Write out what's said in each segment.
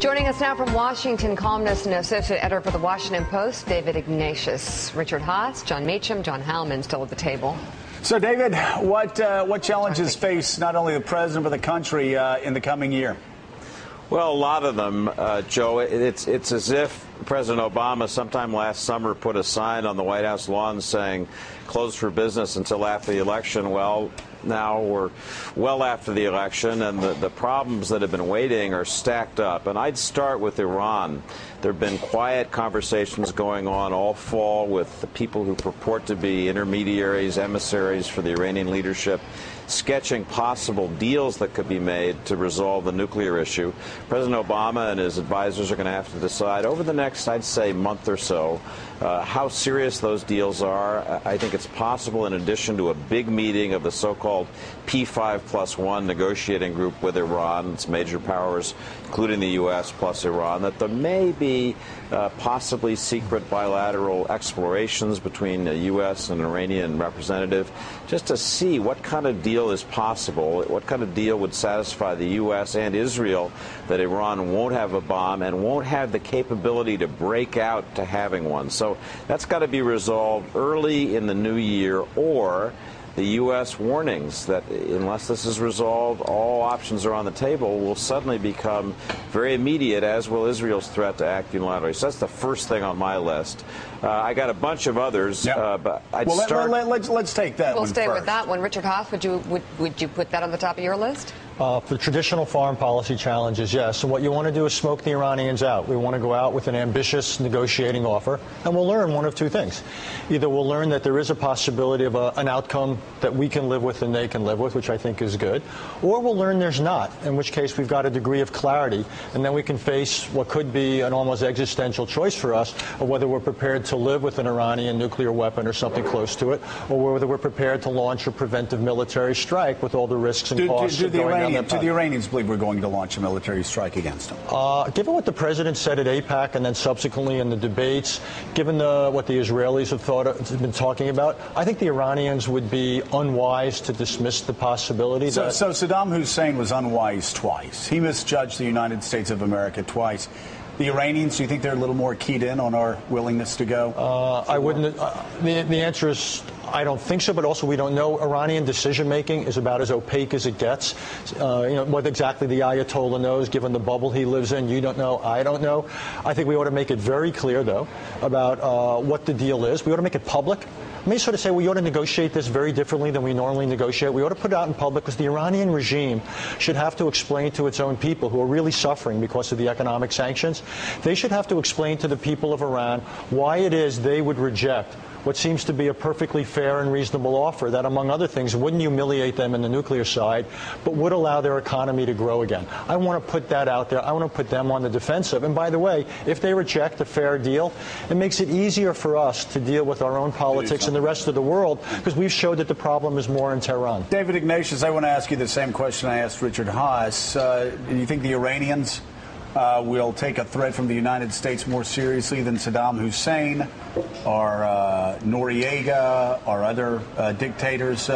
Joining us now from Washington, columnist and associate editor for the Washington Post, David Ignatius. Richard Haas, John Meacham, John Hallman still at the table. So, David, what challenges face not only the president but the country in the coming year? Well, a lot of them, Joe. It's as if President Obama sometime last summer put a sign on the White House lawn saying, closed for business until after the election. Well, now we're well after the election, and the problems that have been waiting are stacked up. And I'd start with Iran. There have been quiet conversations going on all fall with the people who purport to be intermediaries, emissaries for the Iranian leadership, sketching possible deals that could be made to resolve the nuclear issue. President Obama and his advisors are going to have to decide over the next, I'd say, month or so, how serious those deals are. I think it's possible, in addition to a big meeting of the so-called P5+1 negotiating group with Iran, its major powers, including the U.S. plus Iran, that there may be possibly secret bilateral explorations between a U.S. and Iranian representative, just to see what kind of deal is possible, what kind of deal would satisfy the U.S. and Israel that Iran won't have a bomb and won't have the capability to break out to having one. So that's got to be resolved early in the new year, or the U.S. warnings that unless this is resolved, all options are on the table, will suddenly become very immediate, as will Israel's threat to act unilaterally. So that's the first thing on my list. I got a bunch of others, but I'd start. Let's take that one We'll stay first. with that one. Richard Haas, would you put that on the top of your list? For traditional foreign policy challenges, yes. And what you want to do is smoke the Iranians out. We want to go out with an ambitious negotiating offer, and we'll learn one of two things. Either we'll learn that there is a possibility of an outcome that we can live with and they can live with, which I think is good, or we'll learn there's not, in which case we've got a degree of clarity, and then we can face what could be an almost existential choice for us of whether we're prepared to live with an Iranian nuclear weapon or something close to it, or whether we're prepared to launch a preventive military strike with all the risks and costs of going down that path. Do the Iranians believe we're going to launch a military strike against them? Given what the president said at AIPAC and then subsequently in the debates, given what the Israelis have been talking about, I think the Iranians would be unwise to dismiss the possibility So Saddam Hussein was unwise twice. He misjudged the United States of America twice. The Iranians, do you think they're a little more keyed in on our willingness to go? I wouldn't. The answer is I don't think so, but also we don't know. Iranian decision-making is about as opaque as it gets. What exactly the Ayatollah knows, given the bubble he lives in, you don't know, I don't know. I think we ought to make it very clear, though, about what the deal is. We ought to make it public. Let me sort of say we ought to negotiate this very differently than we normally negotiate. We ought to put it out in public because the Iranian regime should have to explain to its own people who are really suffering because of the economic sanctions. They should have to explain to the people of Iran why it is they would reject what seems to be a perfectly fair and reasonable offer that, among other things, wouldn't humiliate them in the nuclear side, but would allow their economy to grow again. I want to put that out there. I want to put them on the defensive. And by the way, if they reject a fair deal, it makes it easier for us to deal with our own politics and the rest of the world, because we've showed that the problem is more in Tehran. David Ignatius, I want to ask you the same question I asked Richard Haas. Do you think the Iranians will take a threat from the United States more seriously than Saddam Hussein or Noriega or other dictators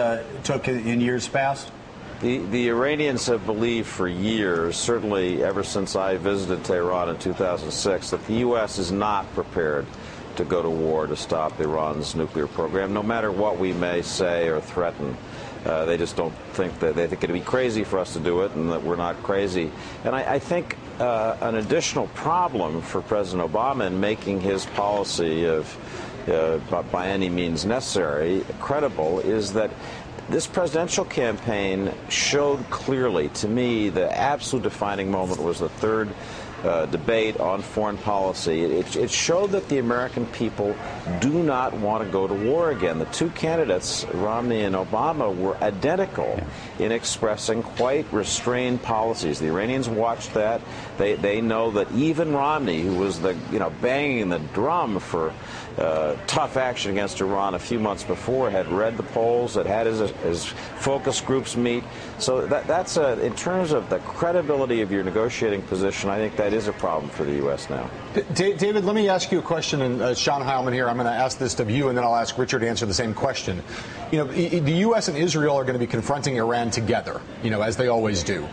took in years past? The Iranians have believed for years, certainly ever since I visited Tehran in 2006, that the U.S. is not prepared to go to war to stop Iran's nuclear program, no matter what we may say or threaten. They just don't think that. They think it'd be crazy for us to do it, and that we're not crazy. And I think an additional problem for President Obama in making his policy of by any means necessary credible is that this presidential campaign showed clearly, to me, the absolute defining moment was the third debate on foreign policy. It showed that the American people do not want to go to war again. The two candidates, Romney and Obama, were identical in expressing quite restrained policies. The Iranians watched that. They know that even Romney, who was banging the drum for tough action against Iran a few months before, had read the polls, had his focus groups meet. So that's in terms of the credibility of your negotiating position, I think that is a problem for the U.S. now. David, let me ask you a question, and Sean Heilman here. I'm going to ask this of you, and then I'll ask Richard to answer the same question. The U.S. and Israel are going to be confronting Iran together, as they always do.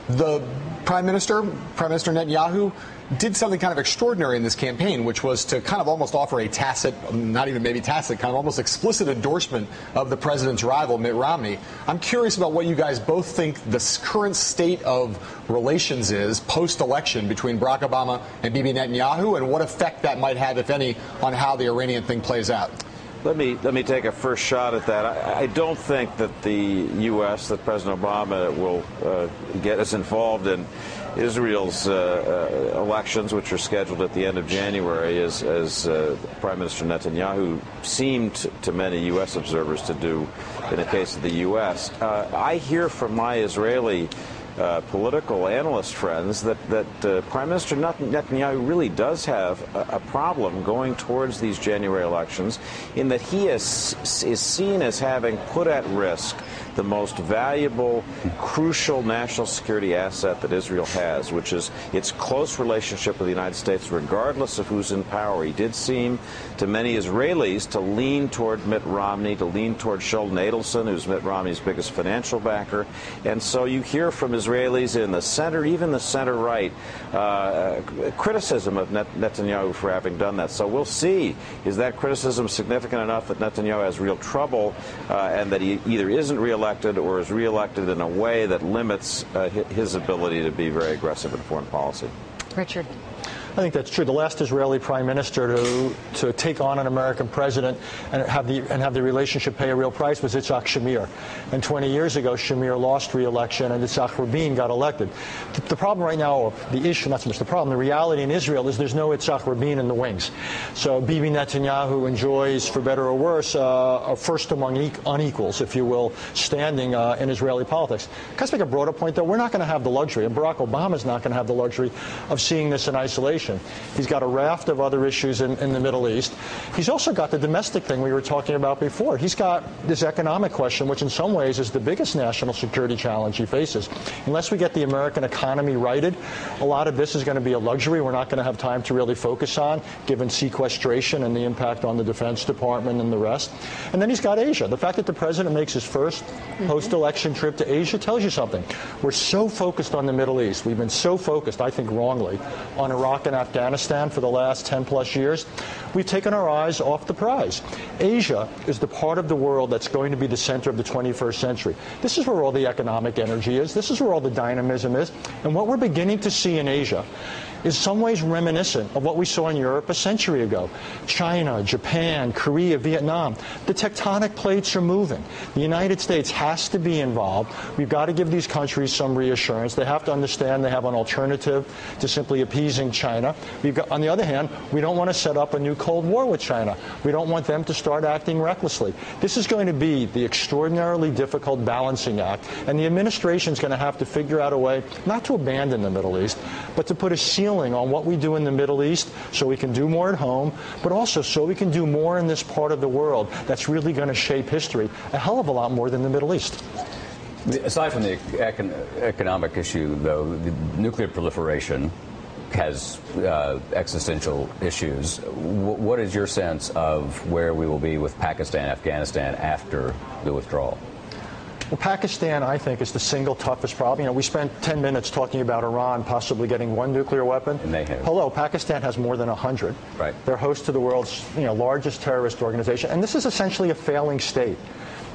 The Prime Minister Netanyahu, did something kind of extraordinary in this campaign, which was to kind of almost offer a tacit, not even maybe tacit, kind of almost explicit endorsement of the president's rival, Mitt Romney. I'm curious about what you guys both think the current state of relations is post-election between Barack Obama and Bibi Netanyahu, and what effect that might have, if any, on how the Iranian thing plays out. Let me take a first shot at that. I don't think that the U.S., that President Obama will get us involved in Israel's elections, which are scheduled at the end of January, as Prime Minister Netanyahu seemed to many U.S. observers to do in the case of the U.S. I hear from my Israeli political analyst friends that Prime Minister Netanyahu really does have a problem going towards these January elections, in that he is seen as having put at risk the most valuable, crucial national security asset that Israel has, which is its close relationship with the United States, regardless of who's in power. He did seem to many Israelis to lean toward Mitt Romney, to lean toward Sheldon Adelson, who's Mitt Romney's biggest financial backer. And so you hear from Israelis in the center, even the center-right, criticism of Netanyahu for having done that. So we'll see. Is that criticism significant enough that Netanyahu has real trouble and that he either isn't reelected or is reelected in a way that limits his ability to be very aggressive in foreign policy? Richard. I think that's true. The last Israeli prime minister to take on an American president and have the relationship pay a real price was Yitzhak Shamir. And 20 years ago, Shamir lost re-election and Yitzhak Rabin got elected. The problem right now, or the issue, not so much the problem, the reality in Israel is there's no Yitzhak Rabin in the wings. So Bibi Netanyahu enjoys, for better or worse, a first among unequals, if you will, standing in Israeli politics. Can I make a broader point, though? We're not going to have the luxury, and Barack Obama's not going to have the luxury of seeing this in isolation. He's got a raft of other issues in the Middle East. He's also got the domestic thing we were talking about before. He's got this economic question, which in some ways is the biggest national security challenge he faces. Unless we get the American economy righted, a lot of this is going to be a luxury we're not going to have time to really focus on, given sequestration and the impact on the Defense Department and the rest. And then he's got Asia. The fact that the president makes his first post-election trip to Asia tells you something. We're so focused on the Middle East. We've been so focused, I think wrongly, on Iraq and Afghanistan for the last 10-plus years. We've taken our eyes off the prize. Asia is the part of the world that's going to be the center of the 21st century. This is where all the economic energy is. This is where all the dynamism is. And what we're beginning to see in Asia is some ways reminiscent of what we saw in Europe a century ago. China, Japan, Korea, Vietnam. The tectonic plates are moving. The United States has to be involved. We've got to give these countries some reassurance. They have to understand they have an alternative to simply appeasing China. On the other hand, we don't want to set up a new Cold War with China. We don't want them to start acting recklessly. This is going to be the extraordinarily difficult balancing act, and the administration is going to have to figure out a way not to abandon the Middle East, but to put a ceiling on what we do in the Middle East so we can do more at home, but also so we can do more in this part of the world that's really going to shape history a hell of a lot more than the Middle East. Aside from the economic issue, though, the nuclear proliferation has existential issues. What is your sense of where we will be with Pakistan, Afghanistan after the withdrawal? Well, Pakistan, I think, is the single toughest problem. You know, we spent 10 minutes talking about Iran possibly getting one nuclear weapon. And they have. Hello, Pakistan has more than 100. Right. They're host to the world's largest terrorist organization. And this is essentially a failing state.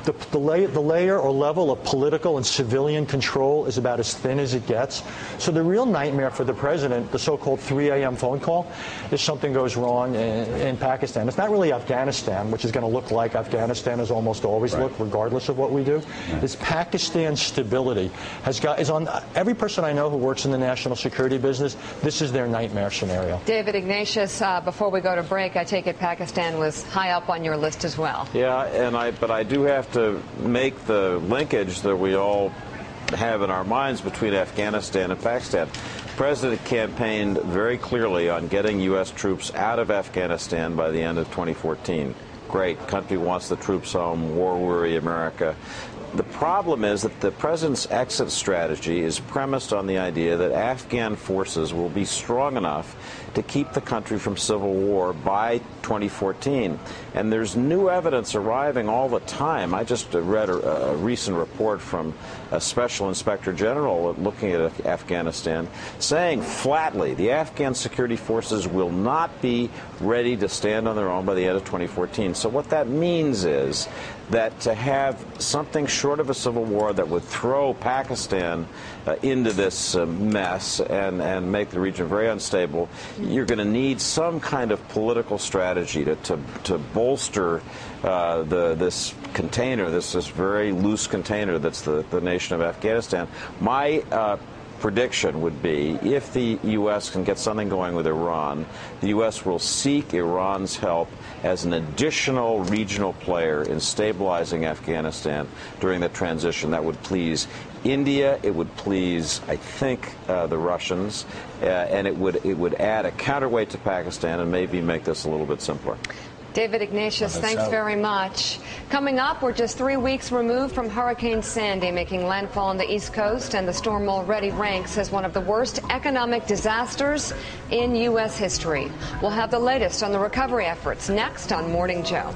The layer or level of political and civilian control is about as thin as it gets. So the real nightmare for the president, the so-called 3 a.m. phone call, if something goes wrong in Pakistan. It's not really Afghanistan, which is going to look like Afghanistan has almost always looked, regardless of what we do. This Pakistan stability is on every person I know who works in the national security business. This is their nightmare scenario. David Ignatius, before we go to break, I take it Pakistan was high up on your list as well. Yeah, but I do have to make the linkage that we all have in our minds between Afghanistan and Pakistan. The president campaigned very clearly on getting U.S. troops out of Afghanistan by the end of 2014. Great. Country wants the troops home. War-weary America. the problem is that the president's exit strategy is premised on the idea that Afghan forces will be strong enough to keep the country from civil war by 2014. And there's new evidence arriving all the time. I just read a recent report from a special inspector general looking at Afghanistan saying flatly the Afghan security forces will not be ready to stand on their own by the end of 2014. So what that means is that to have something short of a civil war that would throw Pakistan into this mess and make the region very unstable, you're going to need some kind of political strategy to bolster this container, this very loose container that's the nation of Afghanistan. My prediction would be if the U.S. can get something going with Iran, the U.S. will seek Iran's help as an additional regional player in stabilizing Afghanistan during the transition. That would please India, it would please, I think, the Russians, and it would add a counterweight to Pakistan and maybe make this a little bit simpler. David Ignatius, thanks very much. Coming up, we're just 3 weeks removed from Hurricane Sandy making landfall on the East Coast, and the storm already ranks as one of the worst economic disasters in U.S. history. We'll have the latest on the recovery efforts next on Morning Joe.